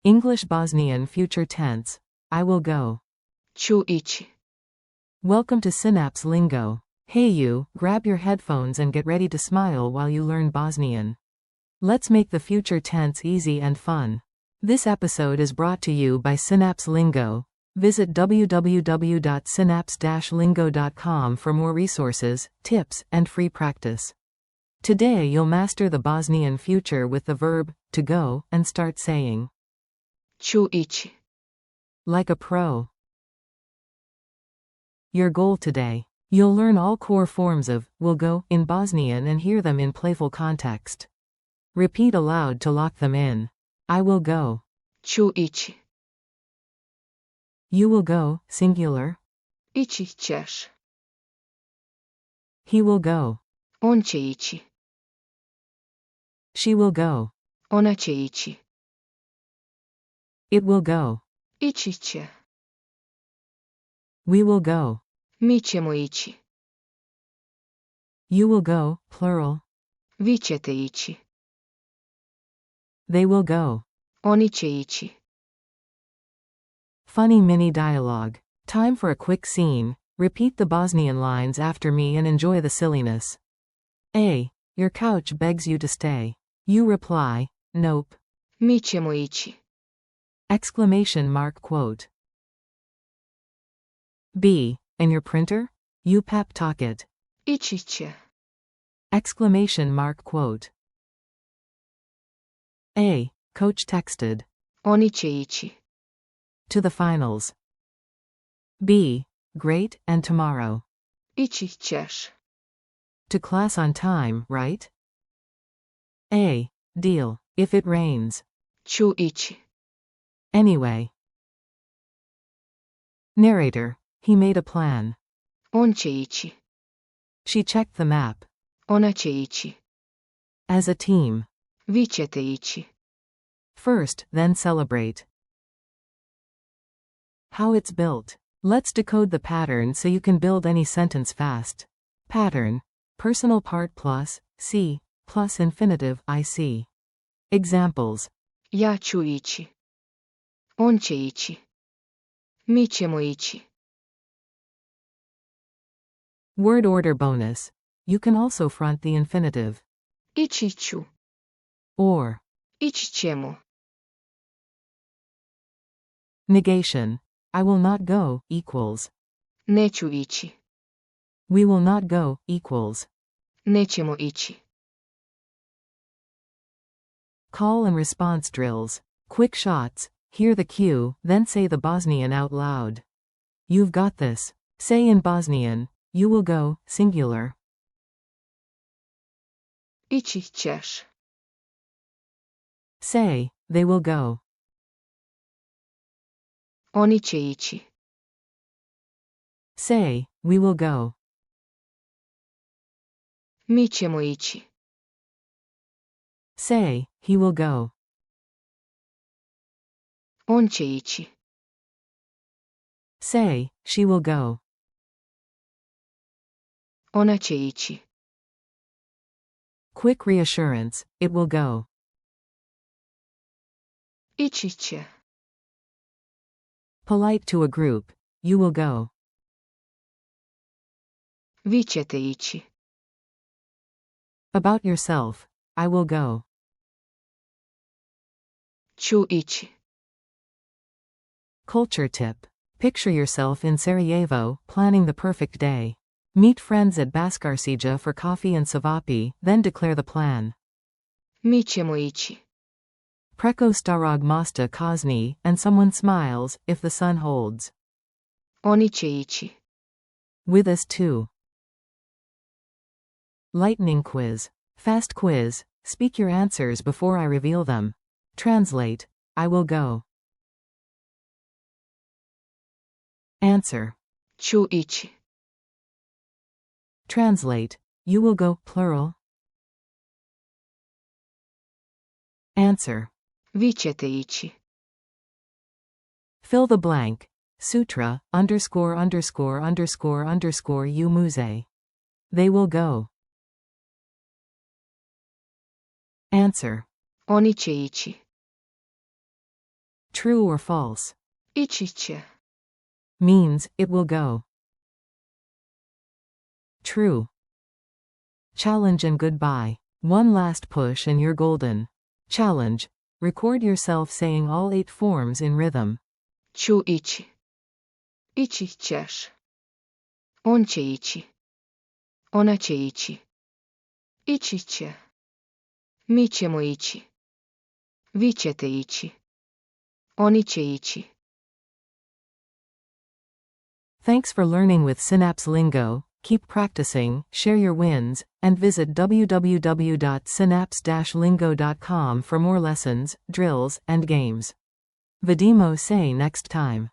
English Bosnian future tense. I will go. Ću ići. Welcome to Synapse Lingo. Hey you, grab your headphones and get ready to smile while you learn Bosnian. Let's make the future tense easy and fun. This episode is brought to you by Synapse Lingo. Visit www.synapse-lingo.com for more resources, tips, and free practice. Today you'll master the Bosnian future with the verb to go and start saying Ću ići. like a pro. Your goal today. You'll learn all core forms of will go in Bosnian and hear them in playful context. Repeat aloud to lock them in. I will go. Ću ići. You will go, singular. Ići ćeš. He will go. On će ići. She will go. Ona će ići. It will go. Ići će. We will go. Mi ćemo ići. You will go, plural. Vi ćete ići. They will go. Oni će ići. Funny mini dialogue. Time for a quick scene. Repeat the Bosnian lines after me and enjoy the silliness. A. Your couch begs you to stay. You reply, nope. Mi ćemo ići. Exclamation mark quote. B. And your printer? You pep talk it. Ići će. Exclamation mark quote. A. Coach texted. Oni će ići. To the finals. B. Great, and tomorrow. Ići ćeš. To class on time, right? A. Deal. If it rains. Ću ići. Anyway. Narrator. He made a plan. On će ići. She checked the map. Ona će ići. As a team. Vi ćete ići. First, then celebrate. How it's built. Let's decode the pattern so you can build any sentence fast. Pattern. Personal part plus, C, plus infinitive, IC. Examples. Ja ću ići. On će ići. Mi ćemo ići. Word order bonus. You can also front the infinitive. Ići ću. Or. Ići ćemo. Negation. I will not go, equals. Neću ići. We will not go, equals. Nećemo ići. Call and response drills. Quick shots. Hear the cue, then say the Bosnian out loud. You've got this. Say in Bosnian, you will go, singular. Ići ćeš. Say, they will go. Oni će ići. Say, we will go. Mi ćemo ići. Say, he will go. On će ići. Say, she will go. Ona će ići. Quick reassurance, it will go. Ići će. Polite to a group, you will go. Vi ćete ići. About yourself, I will go. Ću ići. Culture tip. Picture yourself in Sarajevo, planning the perfect day. Meet friends at Baskarcija for coffee and savapi, then declare the plan. Mi ćemo ići. Preko starog mosta kazni, and someone smiles, if the sun holds. Oni će ići. With us too. Lightning quiz. Fast quiz. Speak your answers before I reveal them. Translate. I will go. Answer. Ću ići. Translate. You will go, plural. Answer. Vi ćete ići. Fill the blank. Sutra, underscore underscore underscore underscore you muze. They will go. Answer. Oni će ići. True or false? Ići će. Means, it will go. True. Challenge and goodbye. One last push and you're golden. Challenge. Record yourself saying all 8 forms in rhythm. Ću ići. Ići ćeš. On će ići. Ona će ići. Ići će. Mi ćemo ići. Vi ćete ići. Oni će ići. Thanks for learning with Synapse Lingo. Keep practicing, share your wins, and visit www.synapse-lingo.com for more lessons, drills, and games. Vidimo se next time.